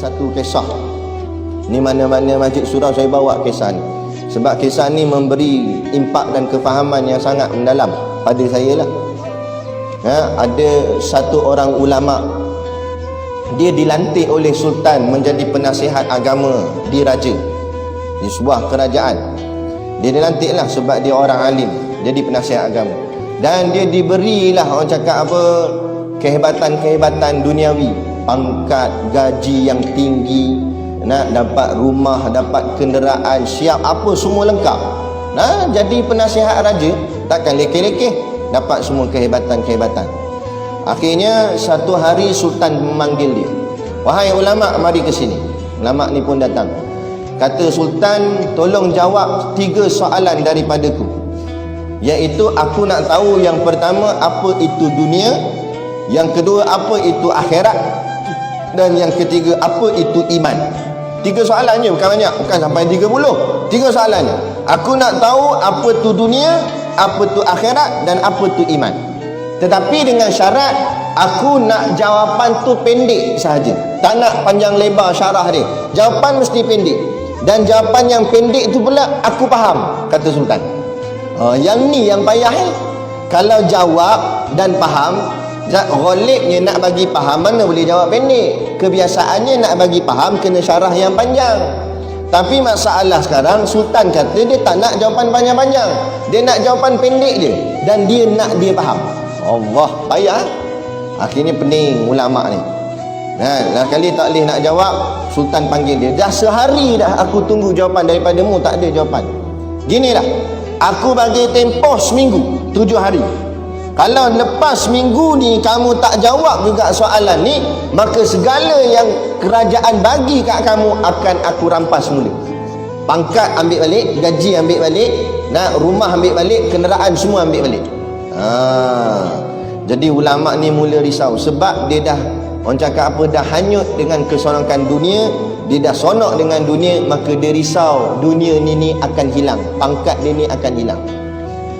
satu kisah. Ni mana-mana masjid surau saya bawa kisah ni. Sebab kisah ni memberi impak dan kefahaman yang sangat mendalam pada saya lah. Ada satu orang ulama, dia dilantik oleh sultan menjadi penasihat agama di raja, di sebuah kerajaan. Dia dilantiklah sebab dia orang alim, jadi penasihat agama. Dan dia diberilah, orang cakap apa, kehebatan-kehebatan duniawi, pangkat, gaji yang tinggi, nak dapat rumah, dapat kenderaan, siap apa semua lengkap. Jadi penasihat raja takkan lekeh-lekeh, dapat semua kehebatan-kehebatan. Akhirnya satu hari sultan memanggil dia, "Wahai ulama, mari ke sini." Ulama ni pun datang. Kata sultan, "Tolong jawab 3 soalan daripadaku. Iaitu aku nak tahu yang pertama apa itu dunia, yang kedua apa itu akhirat, dan yang ketiga apa itu iman." 3 soalannya, bukan banyak, bukan sampai 30. 3 soalannya. Aku nak tahu apa tu dunia, apa tu akhirat, dan apa tu iman. Tetapi dengan syarat aku nak jawapan tu pendek sahaja. Tak nak panjang lebar syarah dia. Jawapan mesti pendek. Dan jawapan yang pendek tu pula aku faham, kata sultan. Yang ni yang payah Kalau jawab dan faham, ghalibnya nak bagi faham mana boleh jawab pendek. Kebiasaannya nak bagi faham kena syarah yang panjang. Tapi masalah sekarang sultan kata dia tak nak jawapan panjang-panjang. Dia nak jawapan pendek je, dan dia nak dia faham. Allah, payah. Akhirnya pening ulama ni. Lah kali tak boleh nak jawab, sultan panggil dia. Dah sehari dah aku tunggu jawapan daripadamu, tak ada jawapan. Ginilah, aku bagi tempoh seminggu, 7 hari. Kalau lepas minggu ni kamu tak jawab juga soalan ni, maka segala yang kerajaan bagi kat kamu akan aku rampas mula. Pangkat ambil balik, gaji ambil balik, rumah ambil balik, kenderaan semua ambil balik. Jadi ulama ni mula risau sebab dia dah, orang cakap apa, dah hanyut dengan keseronokan dunia. Dia dah sonok dengan dunia, maka dia risau dunia ni akan hilang, pangkat dia ni akan hilang.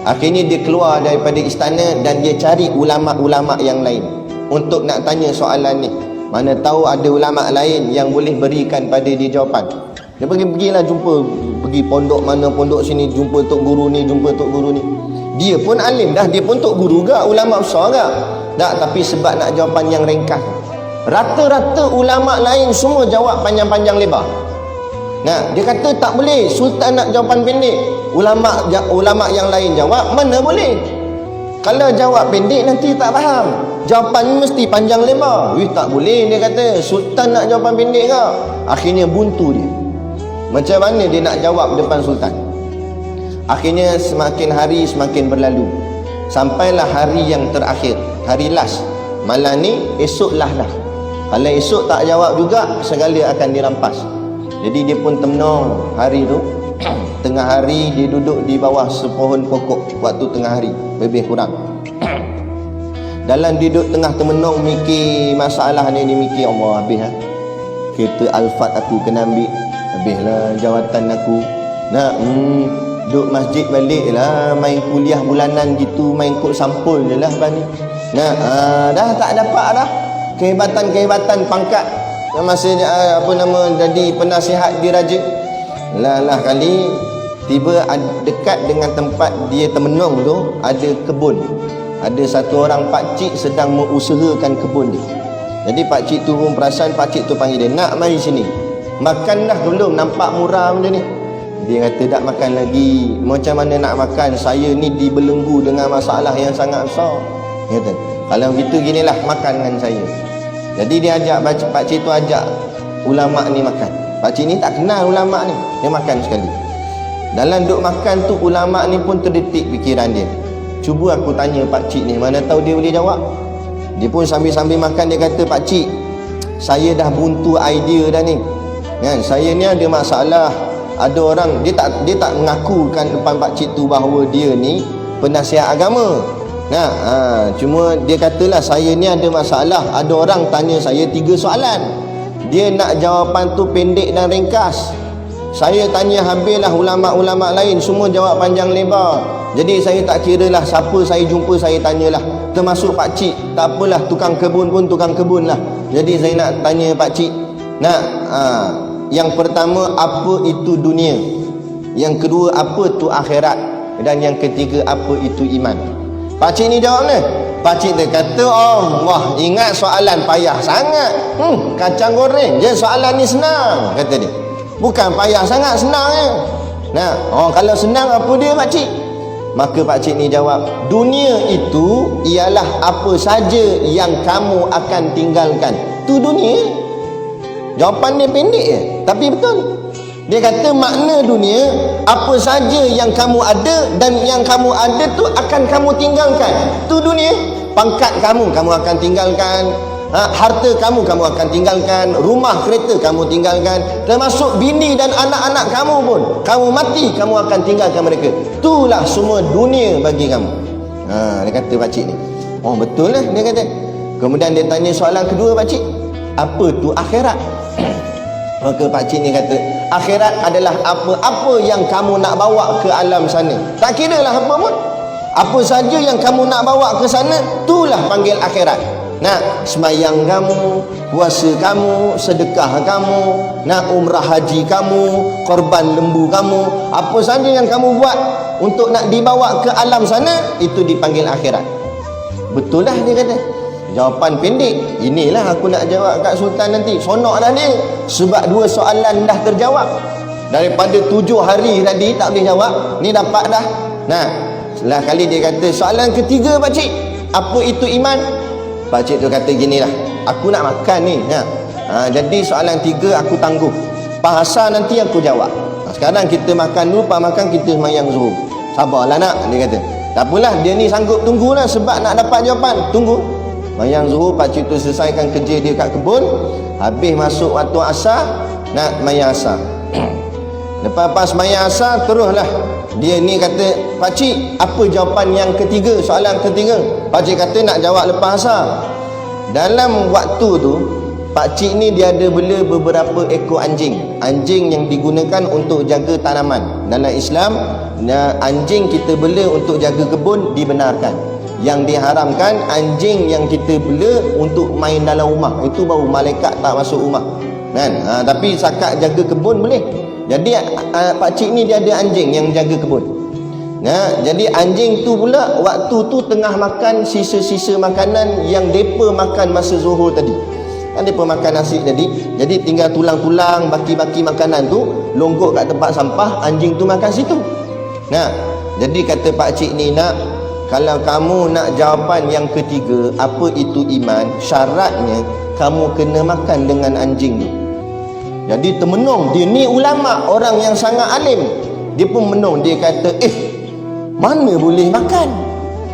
Akhirnya dia keluar daripada istana dan dia cari ulama-ulama yang lain untuk nak tanya soalan ni. Mana tahu ada ulama lain yang boleh berikan pada dia jawapan. Dia pergilah jumpa, pergi pondok mana pondok sini, jumpa tok guru ni, jumpa tok guru ni. Dia pun alim dah, dia pun tok guru ke, ulama besar ke. Tak, tapi sebab nak jawapan yang ringkas. Rata-rata ulama lain semua jawab panjang-panjang lebar. Dia kata tak boleh, sultan nak jawapan pendek. Ulama yang lain jawab, mana boleh. Kalau jawab pendek nanti tak faham. Jawapan mesti panjang lebar. Tak boleh, dia kata. Sultan nak jawapan pendek ke? Akhirnya buntu dia. Macam mana dia nak jawab depan sultan? Akhirnya semakin hari semakin berlalu. Sampailah hari yang terakhir, hari last. Malam ni, esoklah dah. Kalau esok tak jawab juga, segala akan dirampas. Jadi dia pun termenung hari tu. Tengah hari dia duduk di bawah sepohon pokok waktu tengah hari, lebih kurang. Dalam duduk tengah termenung mikir masalah ni, dia mikir, Allah, habis kereta Alphard aku kena ambil, habislah jawatan aku. Duduk masjid balik lah, main kuliah bulanan gitu, main kod sampul je lah bani. Dah tak dapat dah kehebatan-kehebatan pangkat masa jadi penasihat di raja. Lah kali tiba dekat dengan tempat dia termenung tu ada kebun. Ada satu orang pakcik sedang mengusahakan kebun dia. Jadi pakcik tu pun perasan, pakcik tu panggil dia, "Nak mari sini. Makan dah belum? Nampak murah macam ni." Dia kata, "Tak makan lagi." "Macam mana nak makan? Saya ni dibelenggu dengan masalah yang sangat besar." Dia kata, "Kalau gitu ginilah, makan dengan saya." Jadi dia ajak, pakcik tu ajak ulama ni makan. Pakcik ni tak kenal ulama ni, dia makan sekali. Dalam duk makan tu, ulama ni pun terdetik fikiran dia. Cuba aku tanya pakcik ni, mana tahu dia boleh jawab. Dia pun sambil-sambil makan, dia kata, "Pakcik, saya dah buntu idea dah ni. Saya ni ada masalah. Ada orang, dia tak mengakukan depan pakcik tu bahawa dia ni penasihat agama. Cuma dia katalah, saya ni ada masalah. Ada orang tanya saya 3 soalan. Dia nak jawapan tu pendek dan ringkas. Saya tanya habislah ulama-ulama lain, semua jawab panjang lebar. Jadi saya tak kira lah siapa saya jumpa, saya tanyalah. Termasuk pakcik, tak apalah, tukang kebun pun tukang kebun lah. Jadi saya nak tanya pakcik, Nah, yang pertama, apa itu dunia? Yang kedua, apa itu akhirat? Dan yang ketiga, apa itu iman? Pakcik ni jawab ni. Pakcik dia kata, Allah, ingat soalan payah sangat. Kacang goreng je, soalan ni senang, kata dia. Bukan payah sangat, senang je. Nah, kalau senang apa dia pakcik? Maka pakcik ni jawab, dunia itu ialah apa saja yang kamu akan tinggalkan. Tu dunia. Jawapan dia pendek je, tapi betul. Dia kata makna dunia, apa saja yang kamu ada dan yang kamu ada tu akan kamu tinggalkan. Tu dunia. Pangkat kamu akan tinggalkan, harta kamu akan tinggalkan, rumah kereta kamu tinggalkan, termasuk bini dan anak-anak kamu pun. Kamu mati, kamu akan tinggalkan mereka. Itulah semua dunia bagi kamu. Dia kata pakcik ni. Betul lah, dia kata. Kemudian dia tanya soalan kedua pakcik, apa tu akhirat? Maka pakcik ni kata, akhirat adalah apa-apa yang kamu nak bawa ke alam sana. Tak kira lah apa pun. Apa saja yang kamu nak bawa ke sana, itulah panggil akhirat. Nak semayang kamu, puasa kamu, sedekah kamu, nak umrah haji kamu, korban lembu kamu, apa saja yang kamu buat untuk nak dibawa ke alam sana, itu dipanggil akhirat. Betul lah dia kata. Jawapan pendek. Inilah aku nak jawab kat Sultan nanti. Sonok dah dia. Sebab 2 soalan dah terjawab. Daripada 7 hari tadi tak boleh jawab, ni dapat dah. Nah, setelah kali dia kata, soalan ketiga pakcik, apa itu iman? Pakcik tu kata ginilah, aku nak makan ni. Jadi soalan 3 aku tangguh. Bahasa nanti aku jawab. Sekarang kita makan dulu, lepas makan kita semayang zuhur. Sabarlah nak, dia kata. Tak apalah, dia ni sanggup tunggulah sebab nak dapat jawapan. Tunggu. Mayang zuhur, pakcik tu selesaikan kerja dia kat kebun. Habis masuk waktu asar, nak mayang asar. Lepas mayang asar, teruslah dia ni kata, pakcik, apa jawapan yang ketiga, soalan ketiga? Pakcik kata nak jawab lepas asar. Dalam waktu tu, pakcik ni dia ada bela beberapa ekor anjing. Anjing yang digunakan untuk jaga tanaman. Dalam Islam, anjing kita bela untuk jaga kebun dibenarkan. Yang diharamkan anjing yang kita bela untuk main dalam rumah. Itu baru malaikat tak masuk rumah, kan? Tapi sakat jaga kebun boleh. Jadi pakcik ni dia ada anjing yang jaga kebun. Jadi anjing tu pula waktu tu tengah makan sisa-sisa makanan yang depa makan masa zuhur tadi. Kan depa makan nasi tadi, jadi tinggal tulang-tulang, baki-baki makanan tu longgok kat tempat sampah, anjing tu makan situ. Jadi kata pakcik ni, nak, kalau kamu nak jawapan yang ketiga, apa itu iman, syaratnya kamu kena makan dengan anjing ni. Jadi termenung, dia ni ulama, orang yang sangat alim. Dia pun menung, dia kata, mana boleh makan?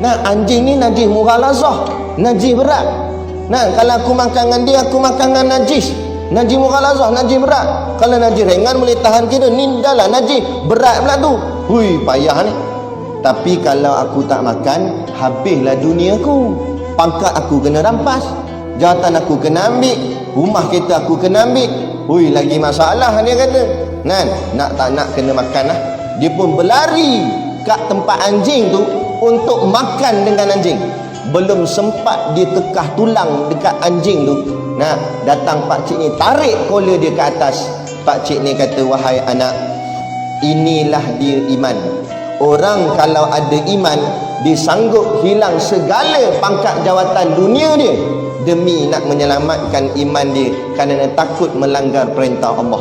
Anjing ni najis mughalazah, najis berat. Kalau aku makan dengan dia, aku makan dengan najis. Najis mughalazah, najis berat. Kalau najis ringan boleh tahan kira, ni dah lah najis berat pula tu. Hui, payah ni. Tapi kalau aku tak makan, habislah duniaku. Pangkat aku kena rampas, jawatan aku kena ambil, rumah kita aku kena ambil. Hui, lagi masalah dia kata. Nak tak nak kena makan lah. Dia pun berlari kat tempat anjing tu untuk makan dengan anjing. Belum sempat dia tekah tulang dekat anjing tu, datang pakcik ni tarik kola dia ke atas. Pakcik ni kata, wahai anak, inilah dia iman. Orang kalau ada iman, dia sanggup hilang segala pangkat jawatan dunia dia demi nak menyelamatkan iman dia kerana takut melanggar perintah Allah.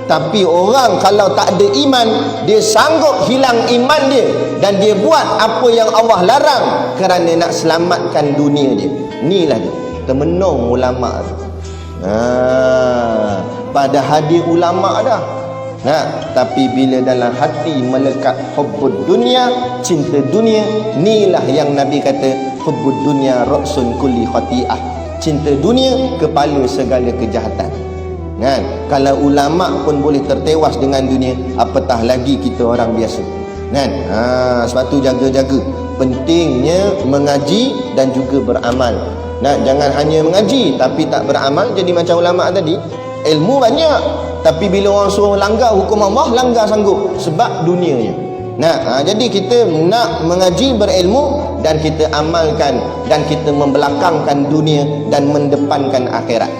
Tapi orang kalau tak ada iman, dia sanggup hilang iman dia dan dia buat apa yang Allah larang kerana nak selamatkan dunia dia. Inilah dia, termenung ulama tu. Pada hadir ulama dah. Tapi bila dalam hati melekat hubbud dunia, cinta dunia, inilah yang Nabi kata, hubbud dunia ra'sun kulli khati'ah. Cinta dunia kepala segala kejahatan. Kalau ulama pun boleh tertewas dengan dunia, apatah lagi kita orang biasa. Sebab tu jaga-jaga. Pentingnya mengaji dan juga beramal. Jangan hanya mengaji tapi tak beramal, jadi macam ulama tadi. Ilmu banyak, tapi bila orang suruh langgar hukum Allah, langgar sanggup sebab dunianya. Jadi kita nak mengaji, berilmu, dan kita amalkan, dan kita membelakangkan dunia dan mendepankan akhirat.